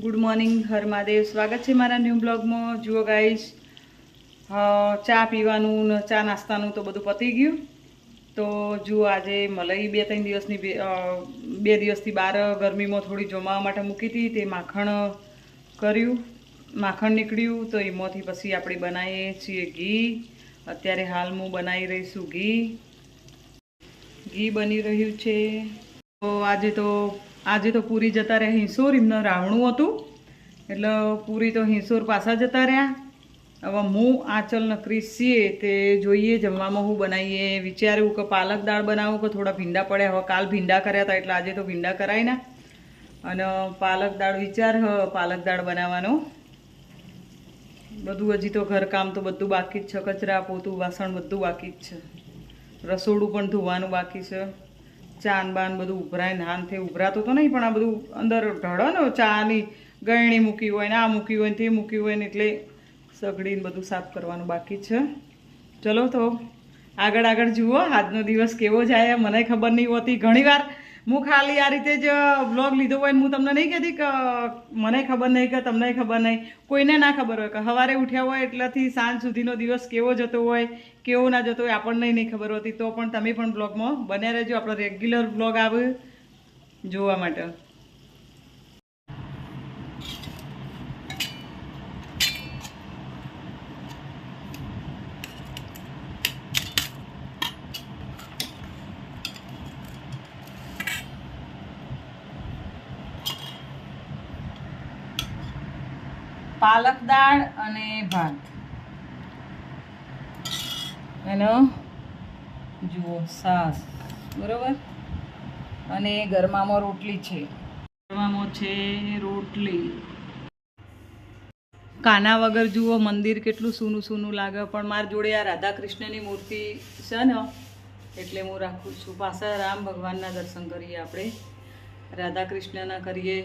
Good morning, હર મહાદેવ. સ્વાગત છે મારા ન્યૂ બ્લોગમાં. જુઓ ગાઈસ, ચા પીવાનું ને ચા નાસ્તાનું તો બધું પતી ગયું. તો જુઓ આજે મલાઈ બે દિવસથી બહાર ગરમીમાં થોડી જમાવા માટે મૂકી હતી. તે માખણ નીકળ્યું તો એમાંથી પછી આપણે બનાવીએ છીએ ઘી. અત્યારે હાલ હું બનાવી રહીશું ઘી બની રહ્યું છે. તો આજે તો પૂરી જતા રહ્યા હિંસોર. એમને રાવણું હતું એટલે પૂરી તો હિંસોર પાછા જતા રહ્યા. હવે હું આંચલ નકરી છીએ તે જોઈએ જમવામાં હું બનાવીએ. વિચાર્યું કે પાલક દાળ બનાવું કે થોડા ભીંડા પડ્યા. હવે કાલ ભીંડા કર્યા હતા એટલે આજે તો ભીંડા કરાય ના. અને પાલક દાળ પાલક દાળ બનાવવાનો. બધું હજી તો ઘરકામ તો બધું બાકી જ છે. કચરા પોતું વાસણ બધું બાકી જ છે. રસોડું પણ ધોવાનું બાકી છે. ચાન બાન બધું ઉભરાય નાનથી ઉભરાતું તો નહીં, પણ આ બધું અંદર ઢળો ને ચાની ગળણી મૂકી હોય ને આ મૂકી હોય ને તે મૂકી હોય ને એટલે સગડીને બધું સાફ કરવાનું બાકી છે. ચલો તો આગળ જુઓ આજનો દિવસ કેવો જાય મને ખબર નહીં હોતી. ઘણીવાર હું ખાલી આ રીતે જ વ્લોગ લીધો હોય ને હું તમને નહીં કહેતી કે મને ખબર નહીં કે તમને ખબર નહીં. કોઈને ના ખબર હોય કે સવારે ઉઠ્યા હોય એટલેથી સાંજ સુધીનો દિવસ કેવો જતો હોય કેવો ના જતો હોય આપણને નહીં ખબર હોતી. તો પણ તમે પણ બ્લોગમાં બન્યા રહેજો. આપણો રેગ્યુલર બ્લોગ આવે જોવા માટે. પાલક દાળ અને ભાત એનો જુઓ સાસ બરોબર. અને ગરમામાં રોટલી છે. ગરમામાં છે રોટલી. કાના વગર જુઓ મંદિર કેટલું સૂનું સૂનું લાગે. પણ મારી જોડે આ રાધા કૃષ્ણની મૂર્તિ છે ને એટલે હું રાખું છું. પાછા રામ ભગવાનના દર્શન કરીએ આપણે. રાધા કૃષ્ણના કરીએ,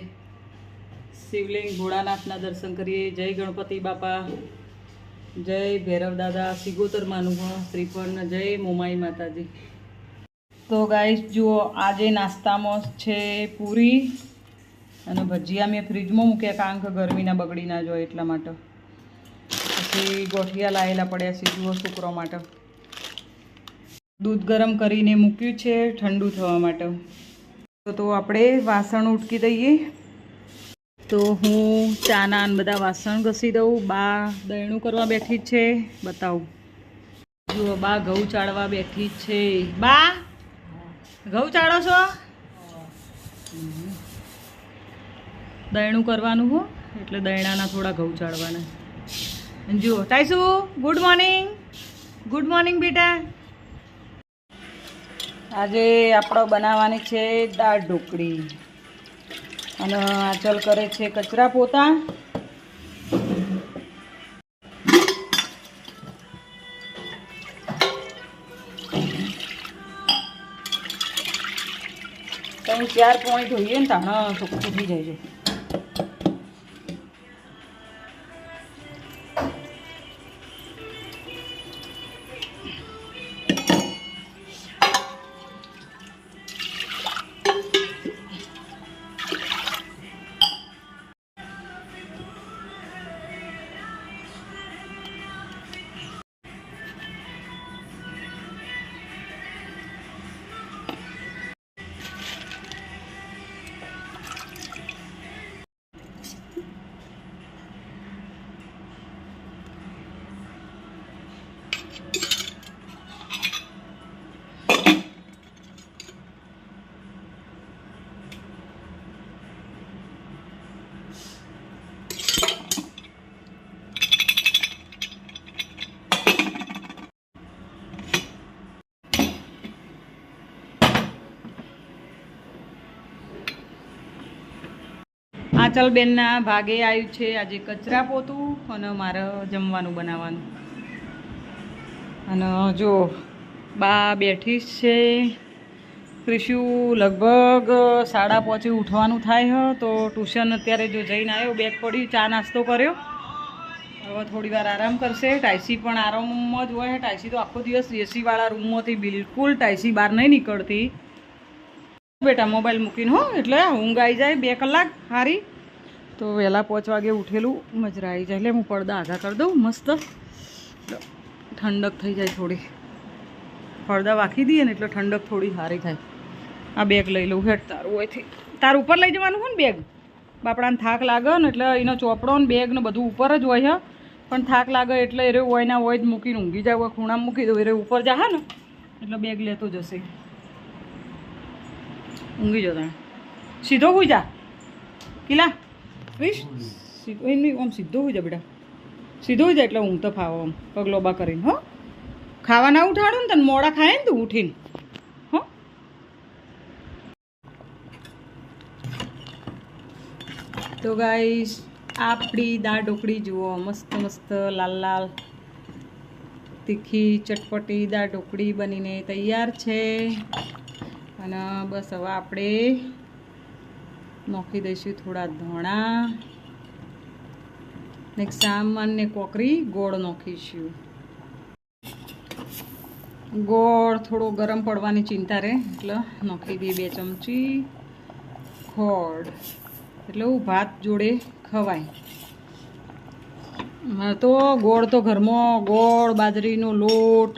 શિવલિંગ ભોળાનાથના દર્શન કરીએ. જય ગણપતિ બાપા, જય ભૈરવ દાદા, સિગોતર માનું શ્રીફળ, જય મોમાઈ માતાજી. તો ગાઈસ જુઓ આજે નાસ્તામાં છે પૂરી અને ભજીયા. મેં ફ્રીજમાં મૂક્યા કારણ કે ગરમીના બગડી ના જોઈએ એટલા માટે. પછી ગોઠિયા લાવેલા પડ્યા છે જુઓ છોકરો માટે. દૂધ ગરમ કરીને મૂક્યું છે ઠંડુ થવા માટે. તો આપણે વાસણ ઉટકી દઈએ. તો હું ચાના બધા વાસણ ઘસી દઉં. બા દયણું કરવા બેઠી છે, બતાવું. જુઓ બા ઘઉં ચાળવા બેઠી છે. બા ઘઉં ચાળો છો? દયણું કરવાનું હો એટલે દયણાના થોડા ઘઉં ચાળવાના. જુઓ ટાઈસુ ગુડ મોર્નિંગ. ગુડ મોર્નિંગ બેટા. આજે આપણો બનાવવાની છે દાળ ઢોકળી. અને આંચલ કરે છે કચરા પોતા. કંઈ 4 પોઈન્ટ હોઈએ ને તાણ ચોખ્ખું થઈ જાય છે. આંચલબેનના ભાગે આવ્યું છે આજે કચરા પોતું અને મારે જમવાનું બનાવવાનું. અને જો બા બેઠી છે. ક્રિશુ લગભગ 5:30 ઉઠવાનું થાય તો ટ્યુશન અત્યારે જો જઈને આવ્યો, બેગ પડી, ચા નાસ્તો કર્યો. હવે થોડી વાર આરામ કરશે. ટાઈસી પણ આરામમાં જ હોય. ટાઈસી તો આખો દિવસ એસીવાળા રૂમમાંથી બિલકુલ ટાઈસી બહાર નહીં નીકળતી. બેટા મોબાઈલ મૂકીને હો એટલે ઊંઘ આવી જાય 2 કલાક સારી. તો વહેલા 5 વાગે ઉઠેલું મજરા આવી જાય એટલે હું પડદા આઘા કરી દઉં મસ્ત ઠંડક થઈ જાય થોડી પડદા વાખી દઈએ ને એટલે ઠંડક થોડી સારી થાય આ બેગ લઈ લઉં હેઠ તારું હોયથી તાર ઉપર લઈ જવાનું હોય ને બેગ બાપડાને થાક લાગે ને એટલે એનો ચોપડો ને બેગ ને બધું ઉપર જ હોય પણ થાક લાગે એટલે એ હોય ના હોય જ મૂકીને ઊંઘી જાય ખૂણામાં મૂકી દઉં એ ઉપર જા ને એટલે બેગ લેતો જશે ઊંઘી જતા સીધો હોઈ જા કિલા ક્રિશ એમની આમ સીધો હોઈ જા બેટા સીધો હોઈ જા એટલે ઊંઘ તો ફાવો આમ પગલોબા કરીને હો ખાવા ના ઉઠાડું ને તને મોડા ખાય ને તું ઉઠીને હો તો ગાઈસ આપણી દાળ ઢોકળી જુઓ મસ્ત મસ્ત લાલ લાલ તીખી ચટપટી દાળ ઢોકળી બનીને તૈયાર છે અને બસ હવે આપણે નાખી દઈશું થોડા ધોણા ને સામાન ને કોકરી ગોળ નાખીશું ગોળ થોડો ગરમ પડવાની ચિંતા રહે એટલે નાખી દઈએ 2 ચમચી ખોડ એટલે ભાત જોડે ખવાય તો ગોળ તો ઘરમાં ગોળ બાજરીનો લોટ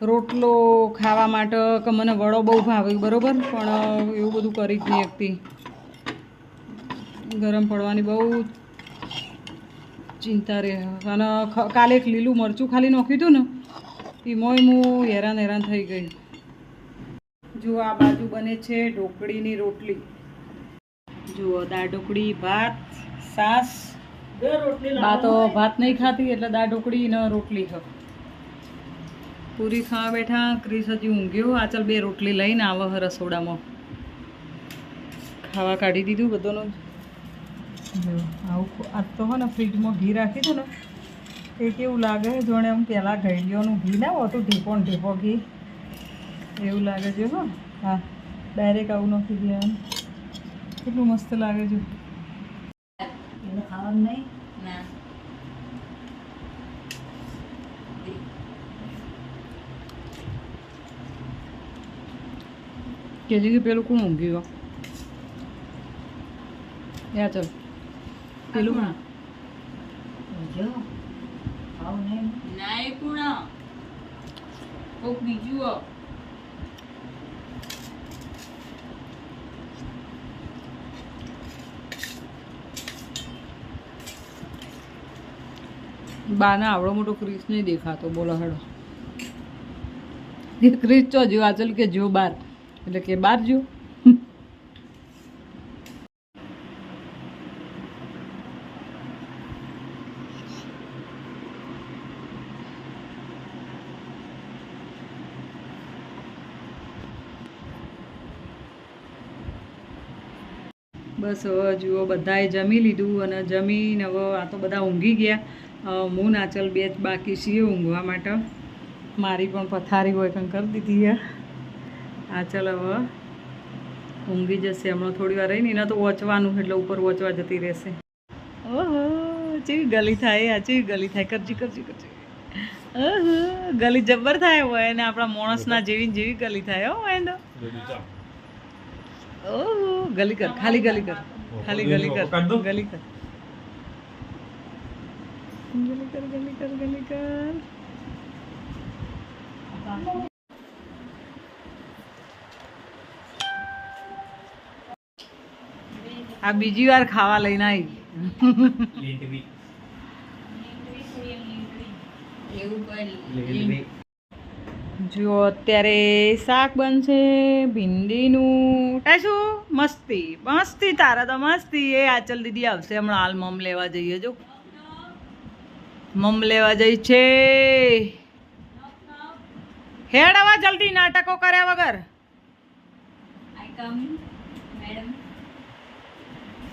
રોટલો ખાવા માટે કે મને વડો બહુ ભાવે બરાબર પણ એવું બધું કરી જ નહીં શકતી ગરમ પડવાની બહુ ચિંતા રહે અને કાલે એક લીલું મરચું ખાલી નાખ્યું હતું ને એમાંય હું હેરાન થઈ ગઈ જુઓ આ બાજુ બને છે ઢોકળીની રોટલી જુઓ દાળ ઢોકળી ભાત સાસ બા તો ભાત નહીં ખાતી એટલે દાળ ઢોકળી ને રોટલી પૂરી ખાવા બેઠા ક્રિસ હજી ઊંઘ્યો આ ચાલ 2 રોટલી લઈને આવે રસોડામાં ખાવા કાઢી દીધું બધાનું આવું આજ તો હોય ને ફ્રીજમાં ઘી રાખી દઉં ને એ કેવું લાગે જોણે આમ પહેલાં ઘડીઓનું ઘી ના હોતું ઢેપો ઘી એવું લાગે છે હો હા ડાયરેક્ટ આવું નાખી દે આમ કેટલું મસ્ત લાગે છે ખાવાનું નહીં ના કેજી કે પેલું કોણ ઊંઘી ગયો યા ચાલ પેલું કોણ જો આવું નહીં નાય કોણ કોક બીજું બાના આવડો મોટો ક્રિસ નહીં દેખાતો બોલો હેડો ક્રિસ ચો જો આચલ કે જો બાર એટલે કે બાર જો બસ હવે જુઓ બધાએ જમી લીધું અને જમીને હવે આ તો બધા ઊંઘી ગયા હું નાચલ 2 જ બાકી છીએ ઊંઘવા માટે મારી પણ પથારી હોય કંઈ કરી દીધી આ ચાલ હવે ઊંઘી જશે હમણાં થોડી વાર રહીને એના તો વોચવાનું એટલે ઉપર વોચવા જતી રહેશે ઓહો ચેવી ગલી થાય આ ચેવી ગલી થાય કરજી ઓહો ગલી જબ્બર થાય હોય અને આપણા માણસના જેવી ગલી થાય હો એને ઓહો ગલી કર ખાલી ગલી કર ગલી કર આ બીજી વાર ખાવા લઈને આવી જો અત્યારે શાક બનશે ભીંડીનું શું મસ્તી તારા તો મસ્તી એ આચલ દીદી આવશે હમણાં હાલ મમ લેવા જઈએ જો મમ લેવા જઈ છે હેડ આવા જલ્દી નાટકો કર્યા વગર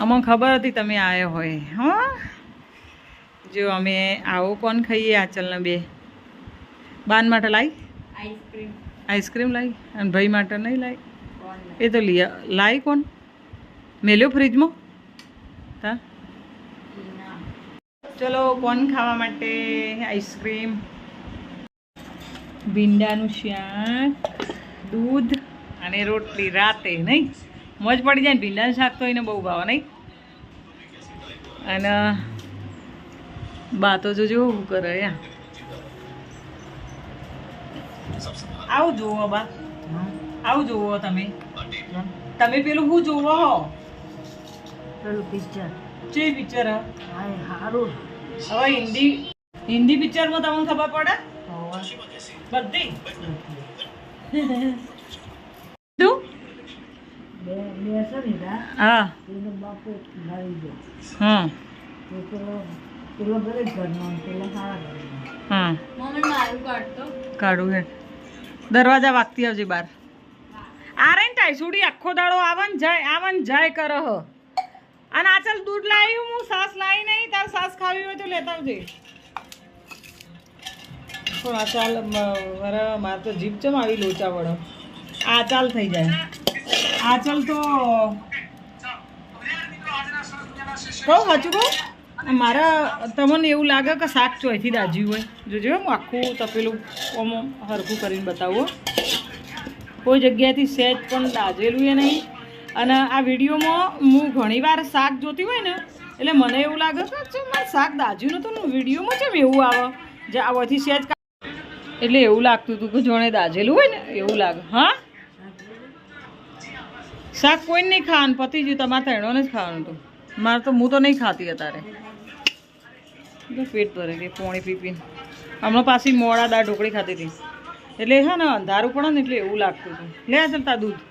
અમને ખબર હતી તમે આવ્યા હોય હા જો અમે આવો કોણ ખાઈએ આચલને 2 બાન માટે લાવી આઈસ્ક્રીમ લાવી અને ભાઈ માટે નહીં લાવી એ તો લાવી કોણ મેલ્યો ફ્રીજમાં હા ચલો કોણ ખાવા માટે આઈસ્ક્રીમ ભીંડાનું શાક દૂધ અને રોટલી રાતે નહીં મોજ પડી જાય ને ભીંડાનું શાક તો એને બહુ ભાવે નહીં અને બા તો જોજો શું કરે યા આવું જોવો બા આવું જોવો તમે તમે પેલું શું જોવો હો પેલું પિક્ચર જે પિક્ચર સારું હવે હિન્દી પિક્ચરમાં તમને ખબર પડે બધી તું હા પેલો બાપુ મારી ગયો હા પેલો ગરીબ ઘરનો પેલો સારા ઘરનો હા કાઢું હે દરવાજા વાગતી આવજે બાર આ રહી ને ટાઈસુડી આખો દાડો આવન જાય કરે હ અને આ ચાલ દૂધ લાવી હું સાસ લાવી નહીં તાર સાસ ખાવી હોય તો લેતા આવજે પણ આ ચાલ મારે તો જીભ ચમ આવી લોચા વડો આ ચાલ થઈ જાય આ ચાલ તો કહું સાચું કહું મારા તમને એવું લાગે કે શાક ચોયથી દાજ્યું હોય જોજો હું આખું તપેલું આમ હરખું કરીને બતાવું કોઈ જગ્યાએથી સહેજ પણ દાજેલું એ નહીં અને આ વિડીયોમાં હું ઘણીવાર શાક જોતી હોય ને એટલે મને એવું લાગે કે મારે શાક દાજ્યું નહોતું ને વિડીયોમાં કેમ એવું આવે જે આવાથી સહેજ એટલે એવું લાગતું હતું કે જોણે દાજેલું હોય ને એવું લાગે હા શાક કોઈને નહીં ખાવાનું પતી ગયું તમારે ત્રણોને જ ખાવાનું હતું મારે તો હું તો નહીં ખાતી અત્યારે પેટ ભરે ગઈ પોણી પીપીને હમણાં પાછી મોડા દાળ ઢોકળી ખાતી હતી એટલે હા ને અંધારું પડે ને એટલે એવું લાગતું હતું લે ચાલતા દૂધ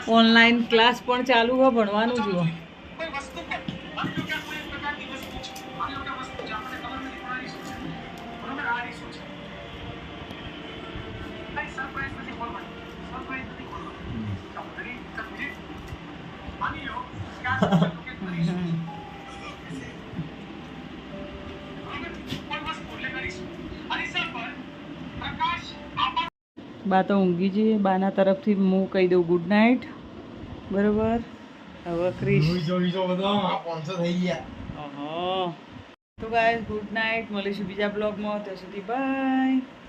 ઓનલાઈન ક્લાસ પણ ચાલુ હોય ભણવાનું જુઓ બા તો ઊંઘી જઈએ બાના તરફથી હું કહી દઉં ગુડ નાઇટ બરોબર હવે ક્રિશ તો ગાઈસ ગુડ નાઇટ મળીશું બીજા બ્લોગમાં ત્યાં સુધી બાય